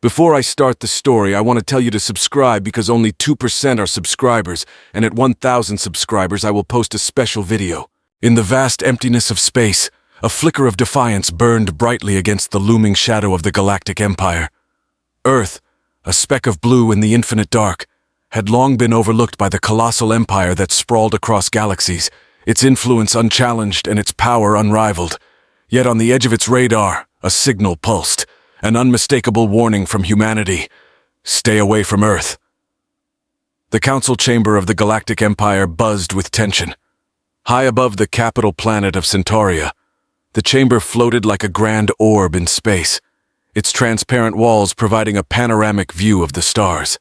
Before I start the story, I want to tell you to subscribe because only 2% are subscribers, and at 1,000 subscribers I will post a special video. In the vast emptiness of space, a flicker of defiance burned brightly against the looming shadow of the Galactic Empire. Earth, a speck of blue in the infinite dark, had long been overlooked by the colossal empire that sprawled across galaxies, its influence unchallenged and its power unrivaled. Yet on the edge of its radar, a signal pulsed, an unmistakable warning from humanity: stay away from Earth. The council chamber of the Galactic Empire buzzed with tension. High above the capital planet of Centauria, the chamber floated like a grand orb in space, its transparent walls providing a panoramic view of the stars.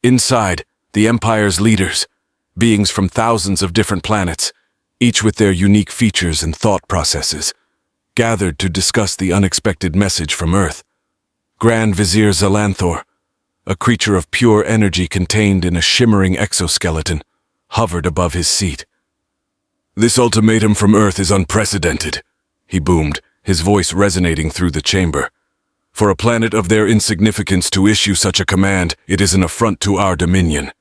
Inside, the Empire's leaders, beings from thousands of different planets, each with their unique features and thought processes, gathered to discuss the unexpected message from Earth. Grand Vizier Zalanthor, a creature of pure energy contained in a shimmering exoskeleton, hovered above his seat. "This ultimatum from Earth is unprecedented," he boomed, his voice resonating through the chamber. "For a planet of their insignificance to issue such a command, it is an affront to our dominion."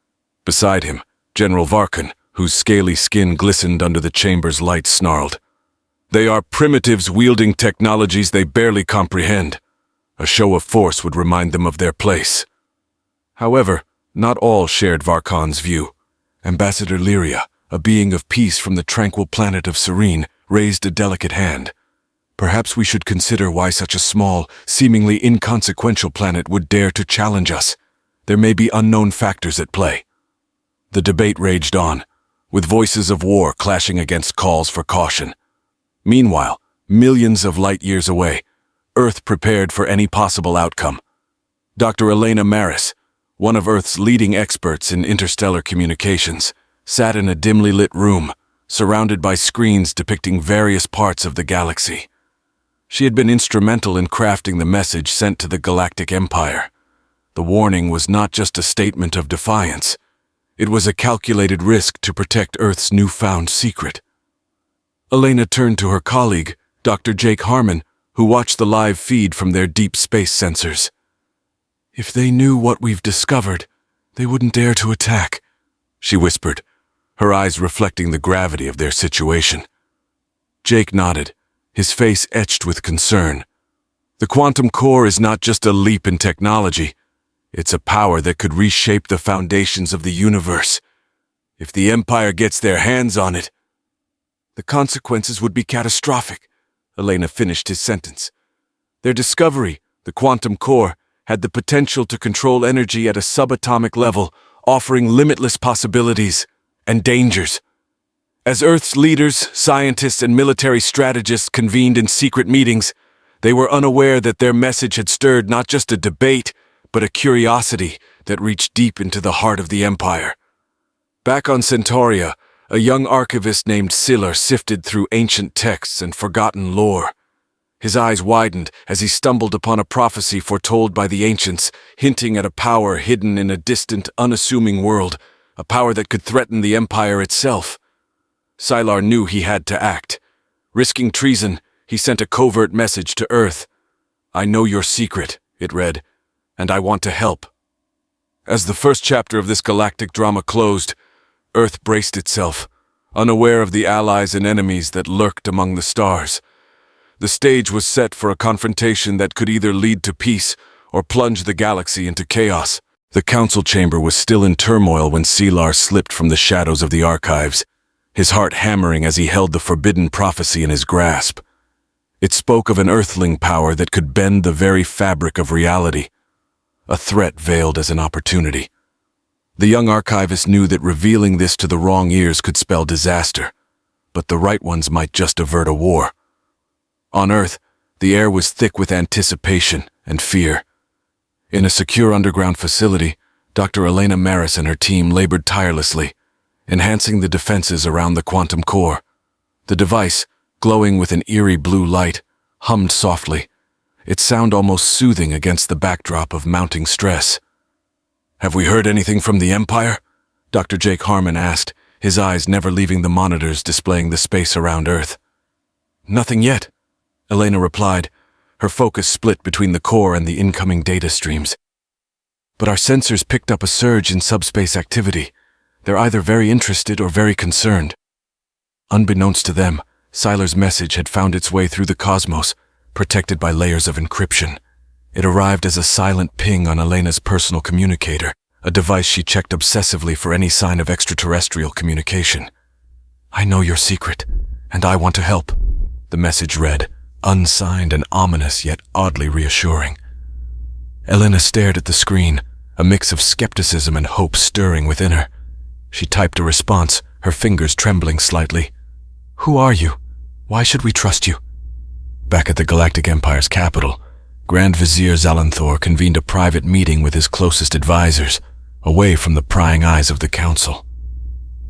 Beside him, General Varkan, whose scaly skin glistened under the chamber's light, snarled, "They are primitives wielding technologies they barely comprehend. A show of force would remind them of their place." However, not all shared Varkan's view. Ambassador Lyria, a being of peace from the tranquil planet of Serene, raised a delicate hand. "Perhaps we should consider why such a small, seemingly inconsequential planet would dare to challenge us. There may be unknown factors at play." The debate raged on, with voices of war clashing against calls for caution. Meanwhile, millions of light years away, Earth prepared for any possible outcome. Dr. Elena Maris, one of Earth's leading experts in interstellar communications, sat in a dimly lit room, surrounded by screens depicting various parts of the galaxy. She had been instrumental in crafting the message sent to the Galactic Empire. The warning was not just a statement of defiance. It was a calculated risk to protect Earth's newfound secret. Elena turned to her colleague, Dr. Jake Harmon, who watched the live feed from their deep space sensors. "If they knew what we've discovered, they wouldn't dare to attack," she whispered, her eyes reflecting the gravity of their situation. Jake nodded, his face etched with concern. "The quantum core is not just a leap in technology. It's a power that could reshape the foundations of the universe. If the Empire gets their hands on it, the consequences would be catastrophic," Elena finished his sentence. Their discovery, the quantum core, had the potential to control energy at a subatomic level, offering limitless possibilities and dangers. As Earth's leaders, scientists, and military strategists convened in secret meetings, they were unaware that their message had stirred not just a debate, but a curiosity that reached deep into the heart of the Empire. Back on Centauria, a young archivist named Siller sifted through ancient texts and forgotten lore. His eyes widened as he stumbled upon a prophecy foretold by the ancients, hinting at a power hidden in a distant, unassuming world, a power that could threaten the Empire itself. Sylar knew he had to act. Risking treason, he sent a covert message to Earth. "I know your secret," it read, "and I want to help." As the first chapter of this galactic drama closed, Earth braced itself, unaware of the allies and enemies that lurked among the stars. The stage was set for a confrontation that could either lead to peace or plunge the galaxy into chaos. The council chamber was still in turmoil when Sylar slipped from the shadows of the archives, his heart hammering as he held the forbidden prophecy in his grasp. It spoke of an earthling power that could bend the very fabric of reality, a threat veiled as an opportunity. The young archivist knew that revealing this to the wrong ears could spell disaster, but the right ones might just avert a war. On Earth, the air was thick with anticipation and fear. In a secure underground facility, Dr. Elena Maris and her team labored tirelessly, enhancing the defenses around the quantum core. The device, glowing with an eerie blue light, hummed softly, its sound almost soothing against the backdrop of mounting stress. "Have we heard anything from the Empire?" Dr. Jake Harmon asked, his eyes never leaving the monitors displaying the space around Earth. "Nothing yet," Elena replied, her focus split between the core and the incoming data streams. But our sensors picked up a surge in subspace activity. They're either very interested or very concerned. Unbeknownst to them, Sylar's message had found its way through the cosmos, protected by layers of encryption. It arrived as a silent ping on Elena's personal communicator, a device she checked obsessively for any sign of extraterrestrial communication. "I know your secret, and I want to help," the message read, unsigned and ominous yet oddly reassuring. Elena stared at the screen, a mix of skepticism and hope stirring within her. She typed a response, her fingers trembling slightly. "Who are you? Why should we trust you?" Back at the Galactic Empire's capital, Grand Vizier Zalanthor convened a private meeting with his closest advisors, away from the prying eyes of the Council.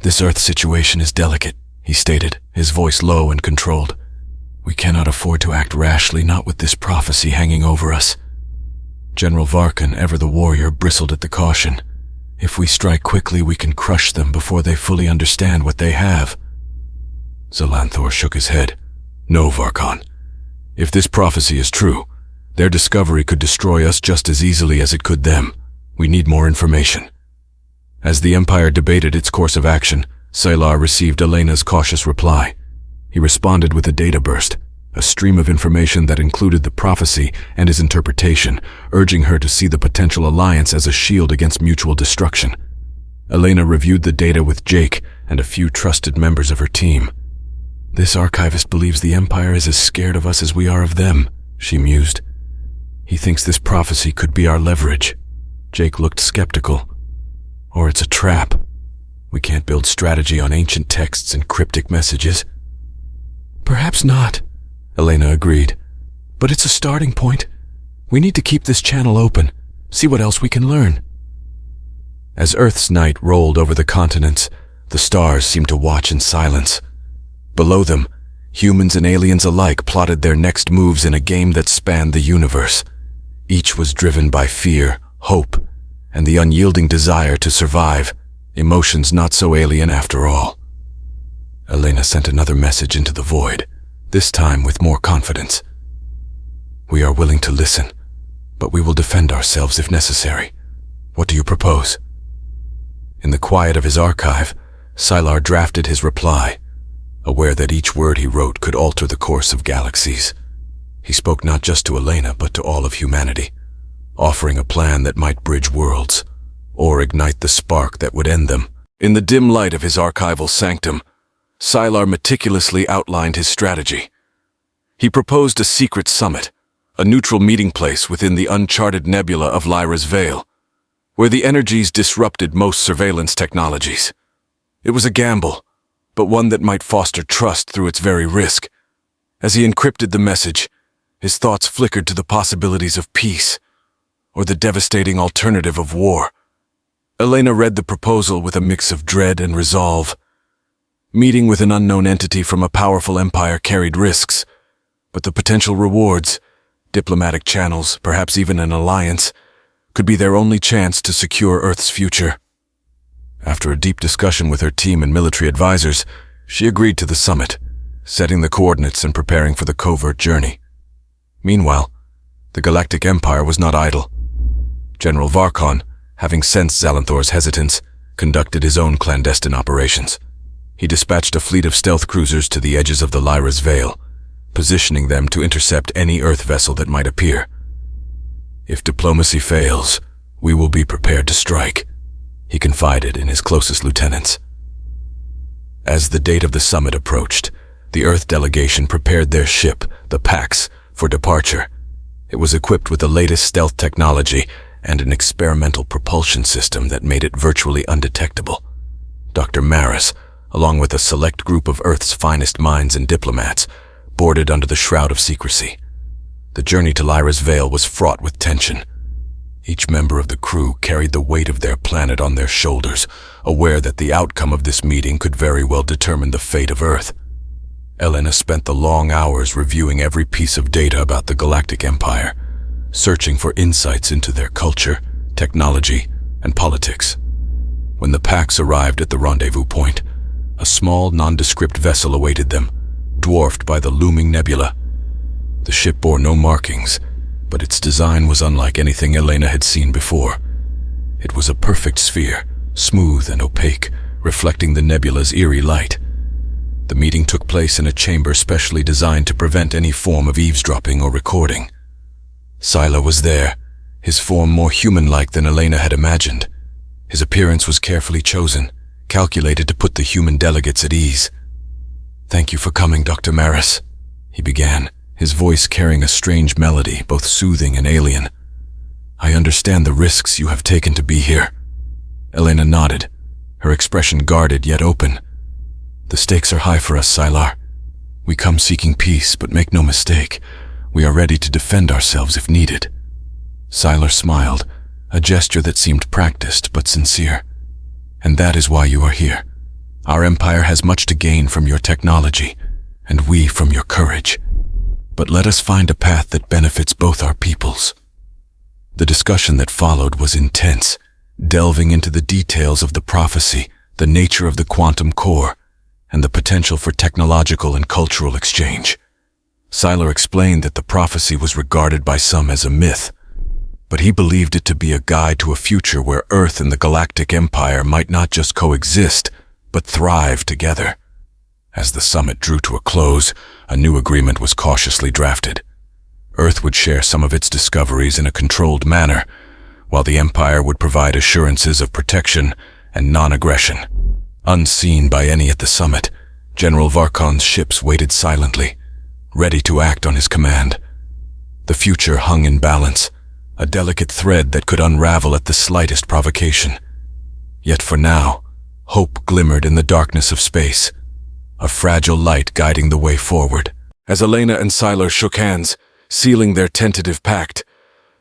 "This Earth situation is delicate," he stated, his voice low and controlled. "We cannot afford to act rashly, not with this prophecy hanging over us." General Varkan, ever the warrior, bristled at the caution. "If we strike quickly, we can crush them before they fully understand what they have." Zalanthor shook his head. "No, Varkan. If this prophecy is true, their discovery could destroy us just as easily as it could them. We need more information." As the Empire debated its course of action, Sylar received Elena's cautious reply. He responded with a data burst, a stream of information that included the prophecy and his interpretation, urging her to see the potential alliance as a shield against mutual destruction. Elena reviewed the data with Jake and a few trusted members of her team. "This archivist believes the Empire is as scared of us as we are of them," she mused. "He thinks this prophecy could be our leverage." Jake looked skeptical. "Or it's a trap. We can't build strategy on ancient texts and cryptic messages." "Perhaps not," Elena agreed. "But it's a starting point. We need to keep this channel open, see what else we can learn." As Earth's night rolled over the continents, the stars seemed to watch in silence. Below them, humans and aliens alike plotted their next moves in a game that spanned the universe. Each was driven by fear, hope, and the unyielding desire to survive, emotions not so alien after all. Elena sent another message into the void, this time with more confidence. "We are willing to listen, but we will defend ourselves if necessary. What do you propose?" In the quiet of his archive, Sylar drafted his reply, aware that each word he wrote could alter the course of galaxies. He spoke not just to Elena, but to all of humanity, offering a plan that might bridge worlds, or ignite the spark that would end them. In the dim light of his archival sanctum, Sylar meticulously outlined his strategy. He proposed a secret summit, a neutral meeting place within the uncharted nebula of Lyra's Veil, where the energies disrupted most surveillance technologies. It was a gamble, but one that might foster trust through its very risk. As he encrypted the message, his thoughts flickered to the possibilities of peace, or the devastating alternative of war. Elena read the proposal with a mix of dread and resolve. Meeting with an unknown entity from a powerful empire carried risks, but the potential rewards, diplomatic channels, perhaps even an alliance, could be their only chance to secure Earth's future. After a deep discussion with her team and military advisors, she agreed to the summit, setting the coordinates and preparing for the covert journey. Meanwhile, the Galactic Empire was not idle. General Varkan, having sensed Zalanthor's hesitance, conducted his own clandestine operations. He dispatched a fleet of stealth cruisers to the edges of the Lyra's Veil, positioning them to intercept any Earth vessel that might appear. "If diplomacy fails, we will be prepared to strike," he confided in his closest lieutenants. As the date of the summit approached, the Earth delegation prepared their ship, the Pax, for departure. It was equipped with the latest stealth technology and an experimental propulsion system that made it virtually undetectable. Dr. Maris, along with a select group of Earth's finest minds and diplomats, boarded under the shroud of secrecy. The journey to Lyra's Veil was fraught with tension. Each member of the crew carried the weight of their planet on their shoulders, aware that the outcome of this meeting could very well determine the fate of Earth. Elena spent the long hours reviewing every piece of data about the Galactic Empire, searching for insights into their culture, technology, and politics. When the Pax arrived at the rendezvous point, a small, nondescript vessel awaited them, dwarfed by the looming nebula. The ship bore no markings, but its design was unlike anything Elena had seen before. It was a perfect sphere, smooth and opaque, reflecting the nebula's eerie light. The meeting took place in a chamber specially designed to prevent any form of eavesdropping or recording. Sila was there, his form more human-like than Elena had imagined. His appearance was carefully chosen, calculated to put the human delegates at ease. "Thank you for coming, Dr. Maris," he began, his voice carrying a strange melody, both soothing and alien. "I understand the risks you have taken to be here." Elena nodded, her expression guarded yet open. "The stakes are high for us, Sylar. We come seeking peace, but make no mistake, we are ready to defend ourselves if needed." Sylar smiled, a gesture that seemed practiced but sincere. "And that is why you are here. Our empire has much to gain from your technology, and we from your courage. But let us find a path that benefits both our peoples." The discussion that followed was intense, delving into the details of the prophecy, the nature of the quantum core, and the potential for technological and cultural exchange. Sylar explained that the prophecy was regarded by some as a myth, but he believed it to be a guide to a future where Earth and the Galactic Empire might not just coexist, but thrive together. As the summit drew to a close, a new agreement was cautiously drafted. Earth would share some of its discoveries in a controlled manner, while the Empire would provide assurances of protection and non-aggression. Unseen by any at the summit, General Varkon's ships waited silently, ready to act on his command. The future hung in balance, a delicate thread that could unravel at the slightest provocation. Yet for now, hope glimmered in the darkness of space, a fragile light guiding the way forward. As Elena and Sylar shook hands, sealing their tentative pact,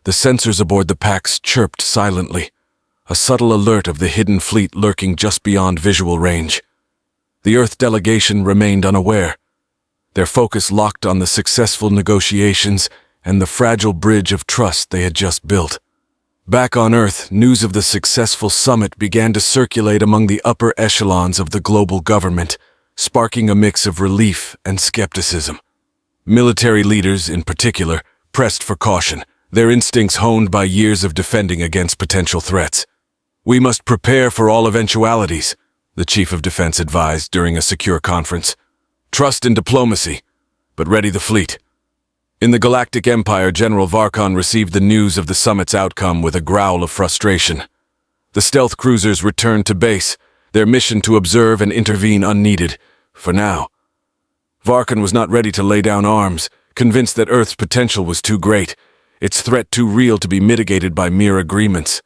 the sensors aboard the Pax chirped silently, a subtle alert of the hidden fleet lurking just beyond visual range. The Earth delegation remained unaware, their focus locked on the successful negotiations and the fragile bridge of trust they had just built. Back on Earth, news of the successful summit began to circulate among the upper echelons of the global government, sparking a mix of relief and skepticism. Military leaders, in particular, pressed for caution, their instincts honed by years of defending against potential threats. "We must prepare for all eventualities," the Chief of Defense advised during a secure conference. "Trust in diplomacy, but ready the fleet." In the Galactic Empire, General Varkon received the news of the summit's outcome with a growl of frustration. The stealth cruisers returned to base, their mission to observe and intervene unneeded, for now. Varkon was not ready to lay down arms, convinced that Earth's potential was too great, its threat too real to be mitigated by mere agreements.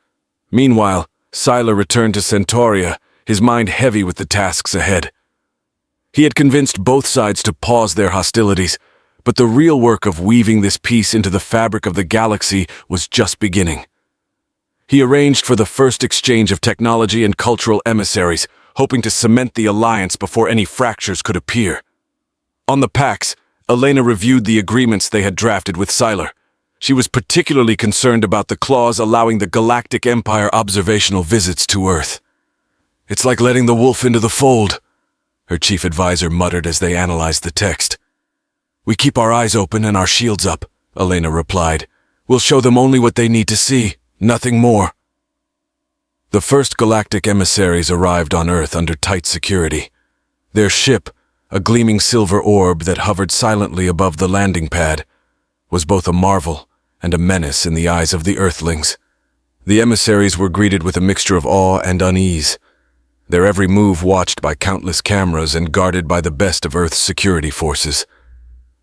Meanwhile, Sylar returned to Centauria, his mind heavy with the tasks ahead. He had convinced both sides to pause their hostilities, but the real work of weaving this peace into the fabric of the galaxy was just beginning. He arranged for the first exchange of technology and cultural emissaries, hoping to cement the alliance before any fractures could appear. On the Pax, Elena reviewed the agreements they had drafted with Sylar. She was particularly concerned about the clause allowing the Galactic Empire observational visits to Earth. "It's like letting the wolf into the fold," her chief advisor muttered as they analyzed the text. "We keep our eyes open and our shields up," Elena replied. "We'll show them only what they need to see, nothing more." The first galactic emissaries arrived on Earth under tight security. Their ship, a gleaming silver orb that hovered silently above the landing pad, was both a marvel and a menace in the eyes of the Earthlings. The emissaries were greeted with a mixture of awe and unease, their every move watched by countless cameras and guarded by the best of Earth's security forces.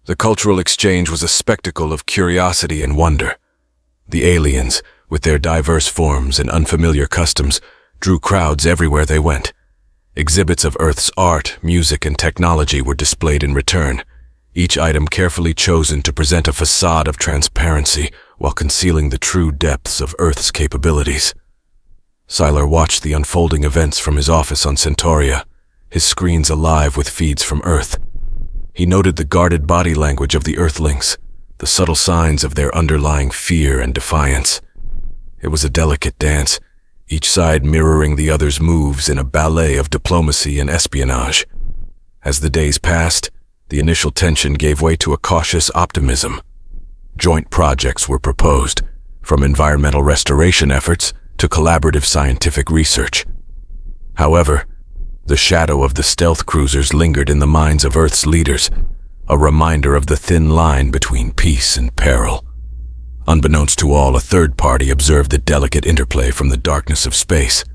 The cultural exchange was a spectacle of curiosity and wonder. The aliens, with their diverse forms and unfamiliar customs, drew crowds everywhere they went. Exhibits of Earth's art, music, and technology were displayed in return, each item carefully chosen to present a facade of transparency while concealing the true depths of Earth's capabilities. Sylar watched the unfolding events from his office on Centauria, his screens alive with feeds from Earth. He noted the guarded body language of the Earthlings, the subtle signs of their underlying fear and defiance. It was a delicate dance, each side mirroring the other's moves in a ballet of diplomacy and espionage. As the days passed, The initial tension gave way to a cautious optimism. Joint projects were proposed, from environmental restoration efforts to collaborative scientific research. However, the shadow of the stealth cruisers lingered in the minds of Earth's leaders, a reminder of the thin line between peace and peril. Unbeknownst to all, a third party observed the delicate interplay from the darkness of space.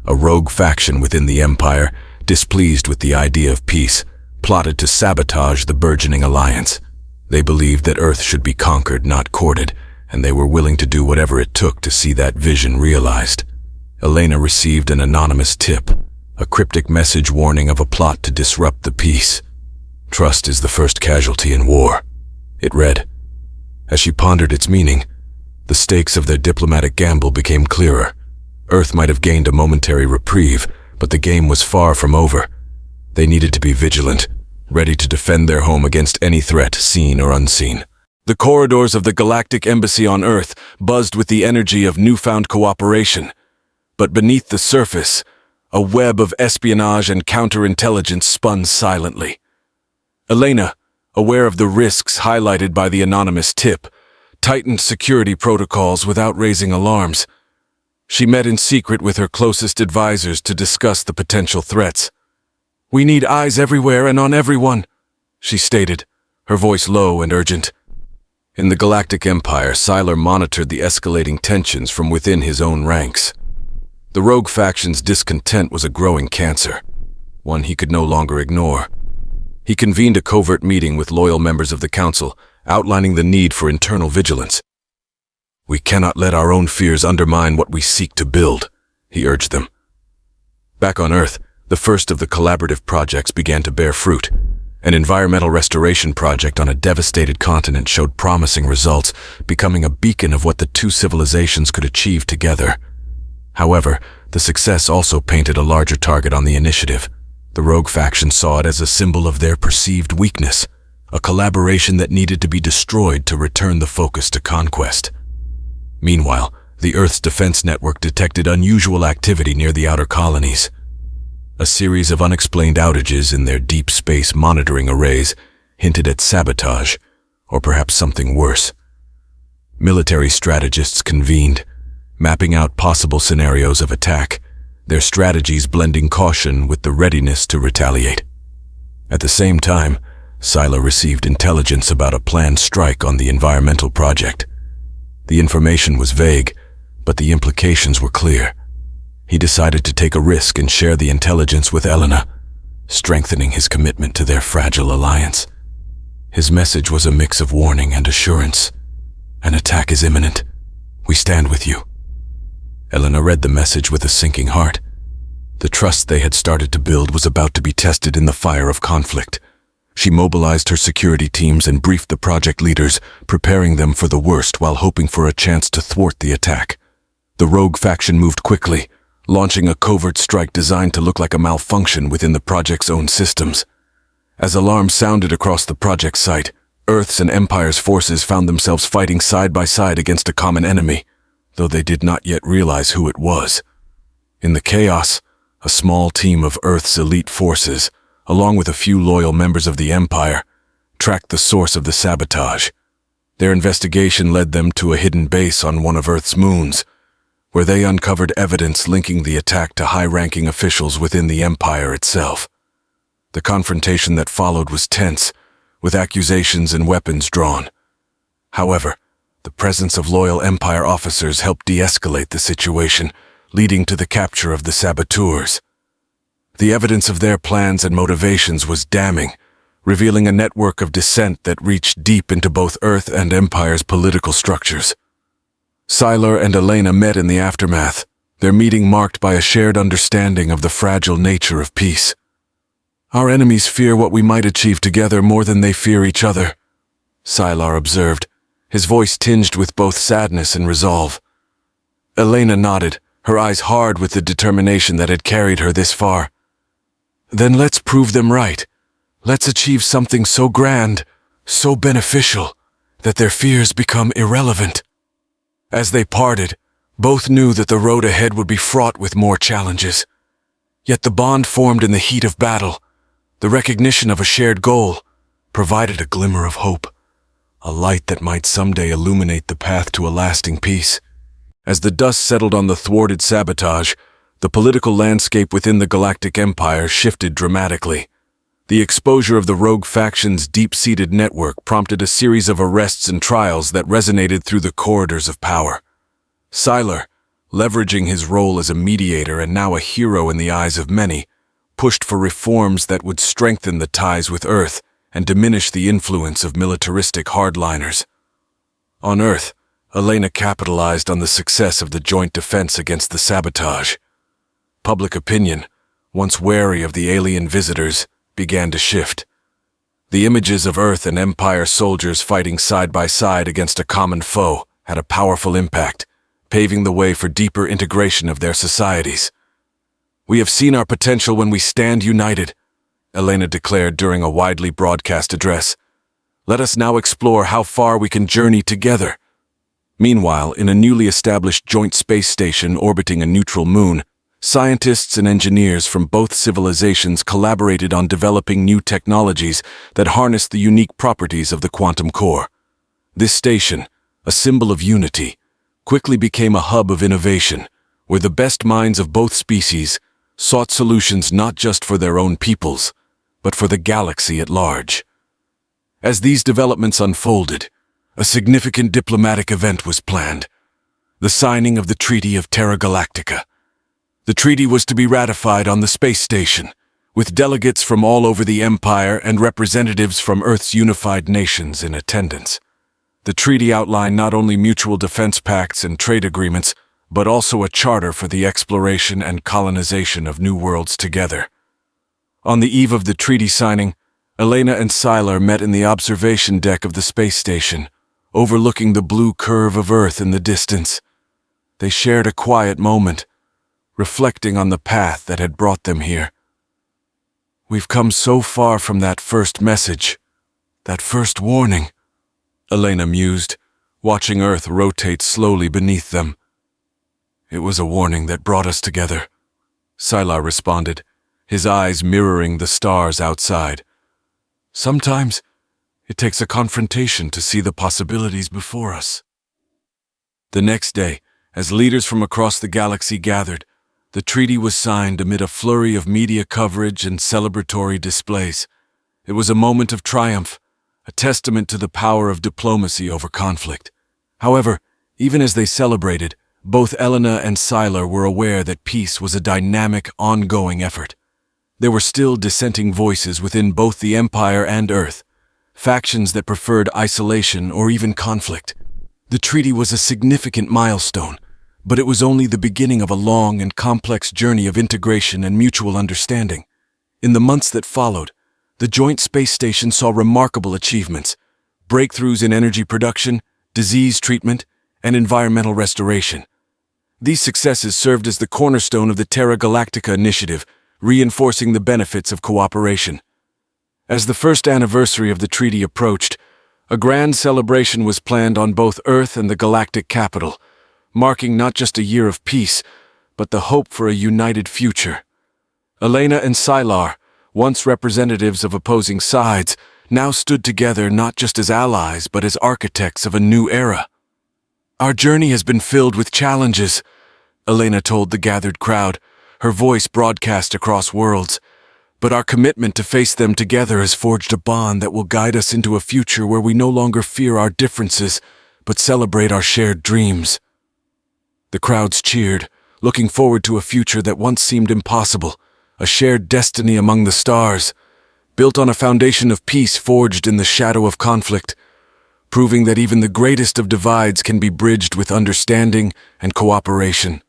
A rogue faction within the Empire, displeased with the idea of peace, plotted to sabotage the burgeoning alliance. They believed that Earth should be conquered, not courted, and they were willing to do whatever it took to see that vision realized. Elena received an anonymous tip, a cryptic message warning of a plot to disrupt the peace. "Trust is the first casualty in war," it read. As she pondered its meaning, the stakes of their diplomatic gamble became clearer. Earth might have gained a momentary reprieve, but the game was far from over. They needed to be vigilant, ready to defend their home against any threat, seen or unseen. The corridors of the Galactic Embassy on Earth buzzed with the energy of newfound cooperation. But beneath the surface, a web of espionage and counterintelligence spun silently. Elena, aware of the risks highlighted by the anonymous tip, tightened security protocols without raising alarms. She met in secret with her closest advisors to discuss the potential threats. "We need eyes everywhere and on everyone," she stated, her voice low and urgent. In the Galactic Empire, Sylar monitored the escalating tensions from within his own ranks. The rogue faction's discontent was a growing cancer, one he could no longer ignore. He convened a covert meeting with loyal members of the Council, outlining the need for internal vigilance. "We cannot let our own fears undermine what we seek to build," he urged them. Back on Earth, the first of the collaborative projects began to bear fruit. An environmental restoration project on a devastated continent showed promising results, becoming a beacon of what the two civilizations could achieve together. However, the success also painted a larger target on the initiative. The rogue faction saw it as a symbol of their perceived weakness, a collaboration that needed to be destroyed to return the focus to conquest. Meanwhile, the Earth's defense network detected unusual activity near the outer colonies. A series of unexplained outages in their deep space monitoring arrays hinted at sabotage, or perhaps something worse. Military strategists convened, mapping out possible scenarios of attack, their strategies blending caution with the readiness to retaliate. At the same time, Sylar received intelligence about a planned strike on the environmental project. The information was vague, but the implications were clear. He decided to take a risk and share the intelligence with Elena, strengthening his commitment to their fragile alliance. His message was a mix of warning and assurance. "An attack is imminent. We stand with you." Elena read the message with a sinking heart. The trust they had started to build was about to be tested in the fire of conflict. She mobilized her security teams and briefed the project leaders, preparing them for the worst while hoping for a chance to thwart the attack. The rogue faction moved quickly, launching a covert strike designed to look like a malfunction within the project's own systems. As alarms sounded across the project site, Earth's and Empire's forces found themselves fighting side by side against a common enemy, though they did not yet realize who it was. In the chaos, a small team of Earth's elite forces, along with a few loyal members of the Empire, tracked the source of the sabotage. Their investigation led them to a hidden base on one of Earth's moons, where they uncovered evidence linking the attack to high-ranking officials within the Empire itself. The confrontation that followed was tense, with accusations and weapons drawn. However, the presence of loyal Empire officers helped de-escalate the situation, leading to the capture of the saboteurs. The evidence of their plans and motivations was damning, revealing a network of dissent that reached deep into both Earth and Empire's political structures. Sylar and Elena met in the aftermath, their meeting marked by a shared understanding of the fragile nature of peace. "Our enemies fear what we might achieve together more than they fear each other," Sylar observed, his voice tinged with both sadness and resolve. Elena nodded, her eyes hard with the determination that had carried her this far. "Then let's prove them right. Let's achieve something so grand, so beneficial, that their fears become irrelevant." As they parted, both knew that the road ahead would be fraught with more challenges. Yet the bond formed in the heat of battle, the recognition of a shared goal, provided a glimmer of hope, a light that might someday illuminate the path to a lasting peace. As the dust settled on the thwarted Sabotage, the political landscape within the Galactic Empire shifted dramatically. The exposure of the rogue faction's deep-seated network prompted a series of arrests and trials that resonated through the corridors of power. Sylar, leveraging his role as a mediator and now a hero in the eyes of many, pushed for reforms that would strengthen the ties with Earth and diminish the influence of militaristic hardliners. On Earth, Elena capitalized on the success of the joint defense against the Sabotage. Public opinion, once wary of the alien visitors, began to shift. The images of Earth and Empire soldiers fighting side by side against a common foe had a powerful impact, paving the way for deeper integration of their societies. "We have seen our potential when we stand united," Elena declared during a widely broadcast address. "Let us now explore how far we can journey together." Meanwhile, in a newly established joint space station orbiting a neutral moon, scientists and engineers from both civilizations collaborated on developing new technologies that harnessed the unique properties of the quantum core. This station, a symbol of unity, quickly became a hub of innovation, where the best minds of both species sought solutions not just for their own peoples, but for the galaxy at large. As these developments unfolded, a significant diplomatic event was planned: the signing of the Treaty of Terra Galactica. The treaty was to be ratified on the space station, with delegates from all over the Empire and representatives from Earth's unified nations in attendance. The treaty outlined not only mutual defense pacts and trade agreements, but also a charter for the exploration and colonization of new worlds together. On the eve of the treaty signing, Elena and Sylar met in the observation deck of the space station, overlooking the blue curve of Earth in the distance. They shared a quiet moment, reflecting on the path that had brought them here. "We've come so far from that first message, that first warning," Elena mused, watching Earth rotate slowly beneath them. "It was a warning that brought us together," Sylar responded, his eyes mirroring the stars outside. "Sometimes it takes a confrontation to see the possibilities before us." The next day, as leaders from across the galaxy gathered, the treaty was signed amid a flurry of media coverage and celebratory displays. It was a moment of triumph, a testament to the power of diplomacy over conflict. However, even as they celebrated, both Elena and Sylar were aware that peace was a dynamic, ongoing effort. There were still dissenting voices within both the Empire and Earth, factions that preferred isolation or even conflict. The treaty was a significant milestone, but it was only the beginning of a long and complex journey of integration and mutual understanding. In the months that followed, the joint space station saw remarkable achievements: breakthroughs in energy production, disease treatment, and environmental restoration. These successes served as the cornerstone of the Terra Galactica initiative, reinforcing the benefits of cooperation. As the first anniversary of the treaty approached, a grand celebration was planned on both Earth and the galactic capital, marking not just a year of peace, but the hope for a united future. Elena and Sylar, once representatives of opposing sides, now stood together not just as allies, but as architects of a new era. "Our journey has been filled with challenges," Elena told the gathered crowd, her voice broadcast across worlds. "But our commitment to face them together has forged a bond that will guide us into a future where we no longer fear our differences, but celebrate our shared dreams." The crowds cheered, looking forward to a future that once seemed impossible, a shared destiny among the stars, built on a foundation of peace forged in the shadow of conflict, proving that even the greatest of divides can be bridged with understanding and cooperation.